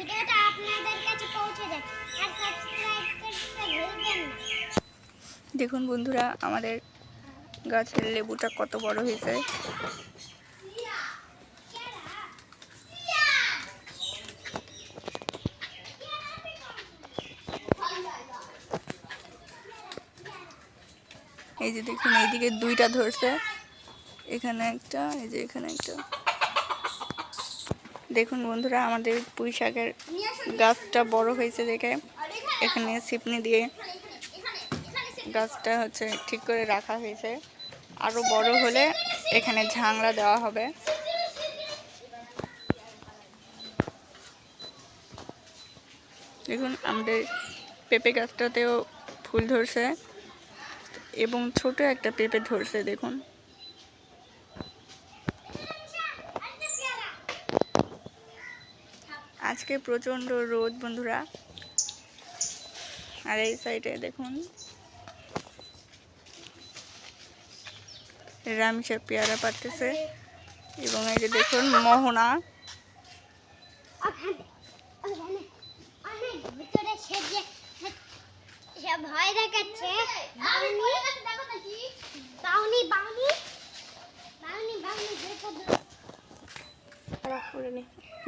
ভিডিওটা আপনাদের কাছে পৌঁছে যায় আর সাবস্ক্রাইব করতে ভুলবেন না। দেখুন বন্ধুরা, আমাদের গাছের লেবুটা কত বড় হয়েছে। এই যে দেখুন, এইদিকে দুইটা ধরছে, এখানে একটা, এই যে এখানে একটা। দেখুন বন্ধুরা, আমাদের পুঁই শাকের গাছটা বড় হয়েছে দেখে এখানে ছিপনি দিয়ে গাছটা ঠিক করে রাখা হয়েছে। আরো বড় হলে এখানে ঝাংড়া দেওয়া হবে। দেখুন আমাদের পেঁপে গাছটাতেও ফুল ধরছে এবং ছোট একটা পেঁপে ধরছে। দেখুন আজকে প্রচন্ড রোদ বন্ধুরা। আর এই সাইডে দেখুন রামিসা পেয়ারা পাড়তেছে এবং এই যে দেখুন মোহনা। ভিতরে ভয় দেখাচ্ছে।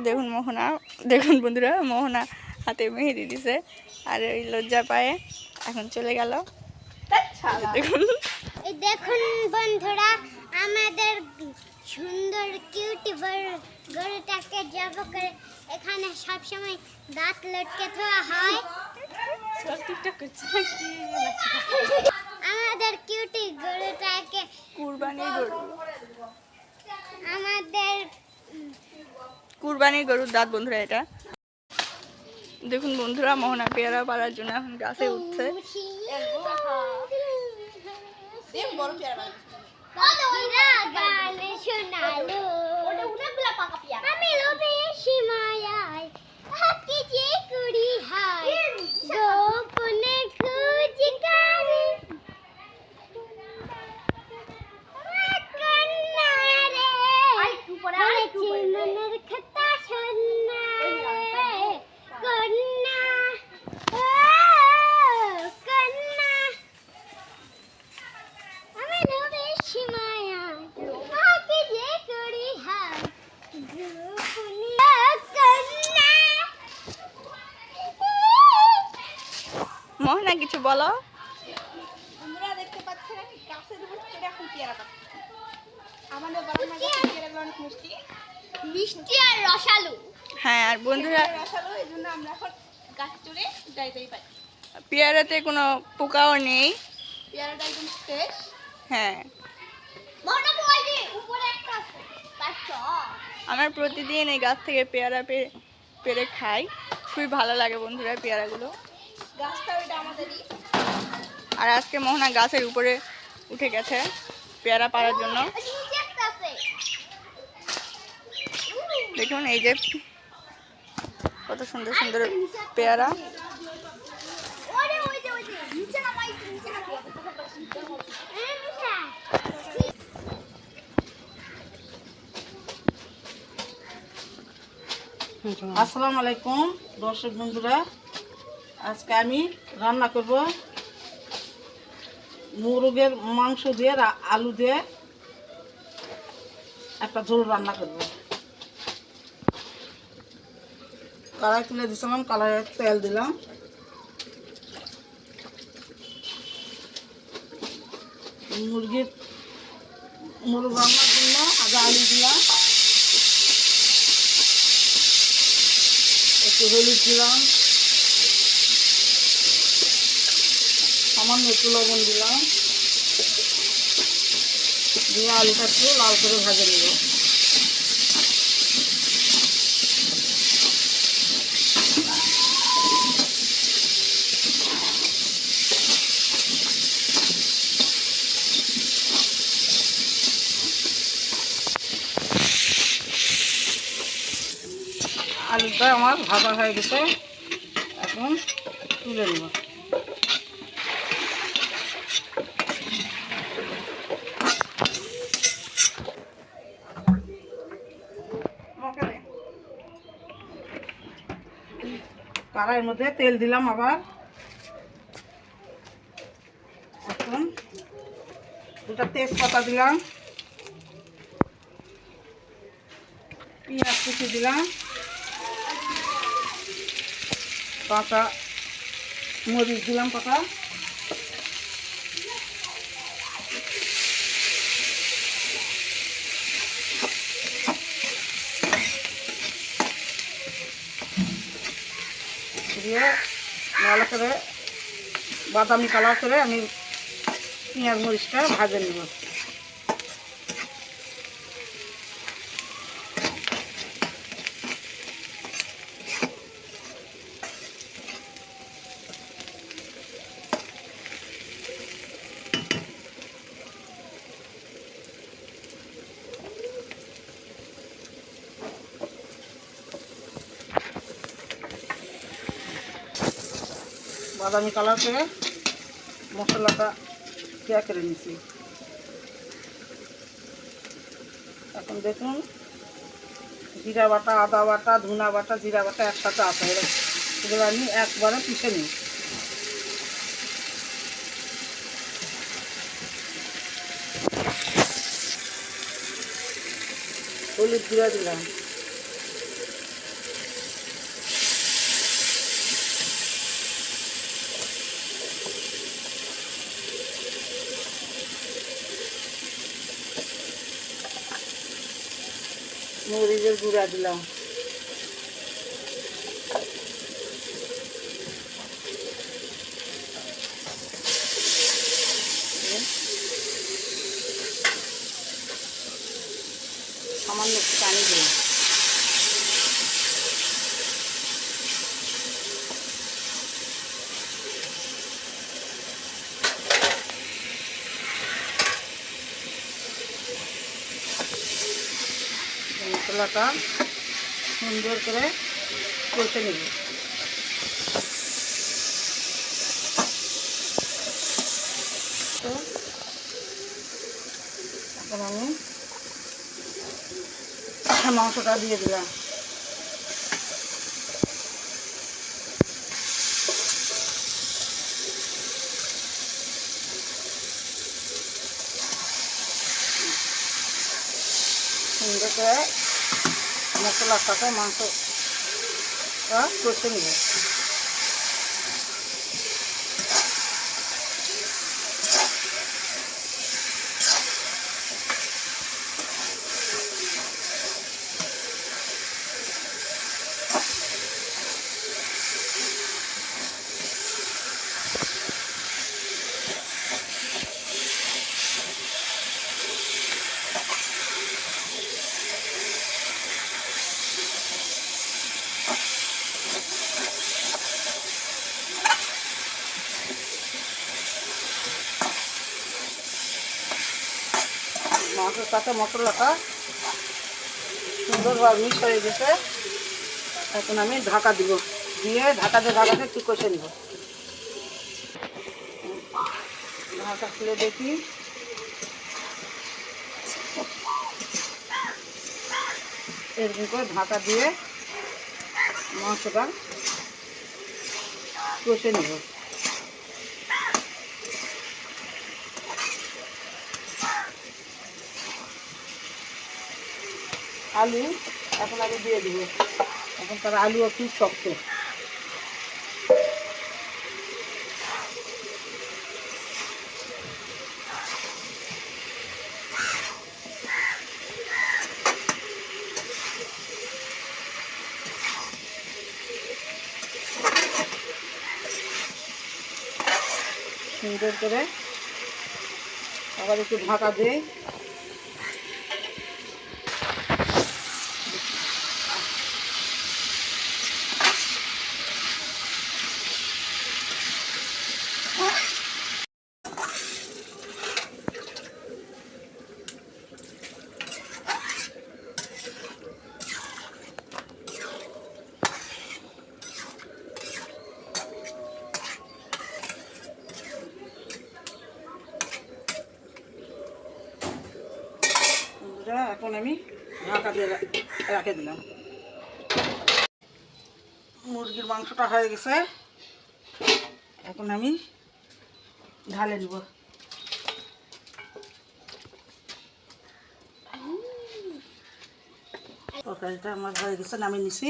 দেখুন মোহনা, দেখুন বন্ধুরা, মোহনা হাতে মেহেদি দিছে আর ওই লজ্জা পায়ে এখন চলে গেল। দেখুন এই দেখুন বন্ধুরা, আমাদের সুন্দর কিউটি গরুটাকে জব করে এখানে সবসময় দাঁত লটকে থাকা হয়। আমাদের কিউটি গরুটাকে কুরবানির গরু, আমাদের কুরবানির গরুর দাঁত বন্ধুরা এটা। দেখুন বন্ধুরা, মোহনা পেয়ারা পাড়ার জন্য এখন গাছে উঠছে। আমি লোভে সীমায় হাকি যে কুড়ি হায় গোপনে খুঁজ কারে মনের কথা শোনা কন্যা কন্যা আমি লোভে সীমায় হাকি যে কুড়ি হায় মোহনা কিছু বলো। দেখতে পাচ্ছেন গাছের উপর চড়ে এখন পেয়ারা পাচ্ছে। আমাদের বারান্দার গাছের পেয়ারাগুলো অনেক মিষ্টি মিষ্টি আর রসালো। হ্যাঁ আর বন্ধুরা, রসালো, এই জন্য আমরা এখন গাছ চড়ে যাইতেই পারি। পেয়ারাতে কোনো পোকাও নেই। পেয়ারাটা একদম ফ্রেশ। হ্যাঁ, আমরা প্রতিদিন এই গাছ থেকে পেয়ারা পেরে খাই, খুবই ভালো লাগে বন্ধুরা পেয়ারাগুলো। গাছটা ওইটা আমাদেরই। আর আজকে মোহনা গাছের উপরে উঠে গেছে পেয়ারা পাড়ার জন্য। দেখুন এই যে কত সুন্দর সুন্দর পেয়ারা। আসসালামু আলাইকুম দর্শক বন্ধুরা, আজকে আমি রান্না করব মুরগের মাংস দিয়ে আলু দিয়ে একটা ঝোল রান্না করব। কড়াই তুলে দিয়েছিলাম, কড়াইয়ে তেল দিলাম, মুরগ রান্নার জন্য আগে আলু দিলাম, একটু হলুদ দিলাম, সামান্য একটু লবণ দিলাম, দিয়ে আলুটা একটু লাল করে ভেজে নেব। আলুটা আমার ভাজা হয়ে গেছে, এখন তুলে নেব। কড়াইয়ের মধ্যে তেল দিলাম আবার। এখন দুটা তেজপাতা দিলাম, পেঁয়াজ কুচি দিলাম, কাঁচা মরিচ দিলাম কটা, দিয়ে ভালো করে বাদামি কালার করে আমি পেঁয়াজ মরিচটা ভাজে নেব। বাদামি কালার করে মশলাটা দেয়া করে নিছি। এখন দেখুন জিরা বাটা, আদা বাটা, ধনা বাটা, জিরা বাটা একসাথে আছে, এগুলো আমি একবারে পিষে নিই। হলুদ গুঁড়া দিলাম, মরিচের গুঁড়া দিলাম, সামান্য একটু পানি দিলাম। মশলাটা সুন্দর করে কষে নেব। তো এখন আমি মাংসটা দিয়ে দিলাম। সুন্দর করে মশলার সাথে মাংসটা কষে নেব। মাংসের সাথে মশলাটা সুন্দরভাবে মিক্স হয়ে গেছে। এখন আমি ঢাকা দিব, দিয়ে ঢাকাতে একটু কষে নিব। ঢাকা খুলে দেখি, এরকম করে ঢাকা দিয়ে মাংসটা কষে নিব। আলু এখন আমি দিয়ে দিব। এখন তার আলু একটু শক্ত, সুন্দর করে আবার একটু ঢাকা দিয়ে এখন আমি ঢাকা দিয়ে রেখে দিলাম। মুরগির মাংসটা হয়ে গেছে, এখন আমি ঢালে নিব। তরকারিটা আমার হয়ে গেছে, নামিয়ে নিছি।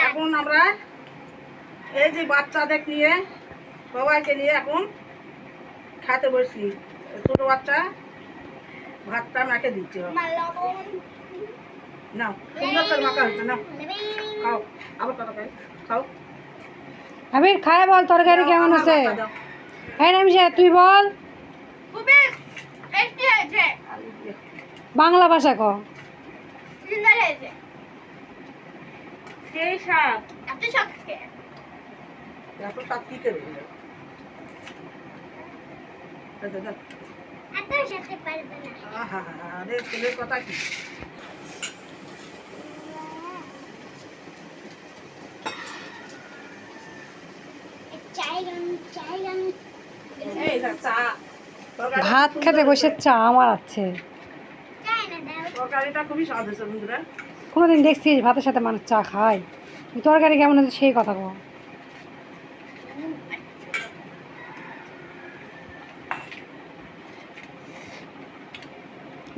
এখন আমরা এই যে বাচ্চাদের নিয়ে সবাইকে নিয়ে এখন খেতে বসছি। ছোট বাচ্চা ভাতটা মাকে দিচ্ছে। নাও, সুন্দর করে মাখা হয়েছে, নাও খাও, আবার কথা খাই, খাও। আবির খায় বল তরকারি কেমন আমার আছে? ভাতটা দাও। হ্যাঁ নামিশা তুই বল, খুবই টেস্টি হয়েছে, বাংলা ভাষা ক। সুন্দর হয়েছে। সেই স্বাদ, এত শক্ত এত স্বাদ কি করে হলো? দাও, দাও। এত সাথে পারবে না। আহা, আরে ছেলের কথা কি? চাই এই যা চা, তরকারিটা ভাত সুন্দর খেতে বসে হয়েছে। চা আমার আছে। না দাও। তরকারিটা খুবই স্বাদ হয়েছে বন্ধুরা। কোনোদিন দেখছিস ভাতের সাথে মানুষ চা খায়? তুই তরকারি কেমন আছে সেই কথা কো।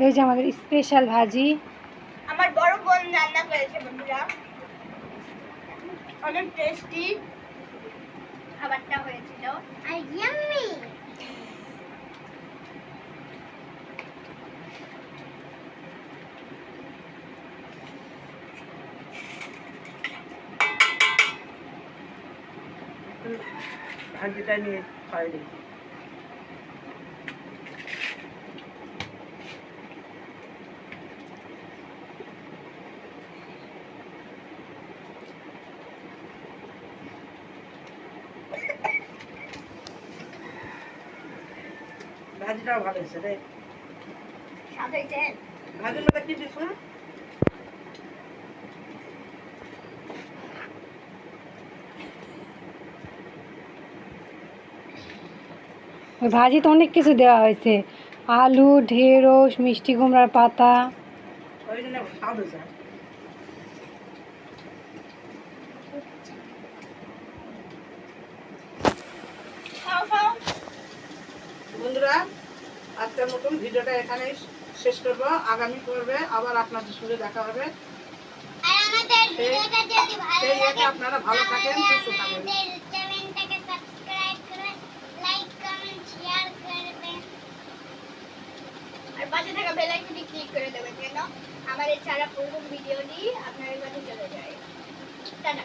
এই যে আমাদের স্পেশাল ভাজি। আমার বড় বোন রান্না করেছে বন্ধুরা, অনেক টেস্টি খাবারটা হয়েছিল। আর ইয়াম্মি। ভাজিটা নিয়ে খাই দিই। ভাজিটাও ভালো হয়েছে রে। স্বাদ হয়েছে। ভাজির মধ্যে কি দিস না? ওই ভাজিতে অনেক কিছু দেওয়া হয়েছে, আলু, ঢেঁড়স, মিষ্টি কুমড়ার পাতা। ওই জন্য স্বাদ হয়েছে। খাও খাও। বন্ধুরা, আজকের মতন ভিডিওটা এখানেই শেষ করবো। আগামী পর্বে আবার আপনাদের সঙ্গে দেখা হবে। আর আমাদের ভিডিওটা যদি ভালো সেই লাগে আপনারা ভালো থাকেন, সুস্থ থাকেন। আমাদের চ্যানেলটাকে সাবস্ক্রাইব করে লাইক কমেন্ট শেয়ার করবেন। আর পাশে থাকা বেল আইকনটি ক্লিক করে দেবেন যেন আমাদের ছাড়া পুরো ভিডিওটি আপনার কাছে চলে যায়। টাটা।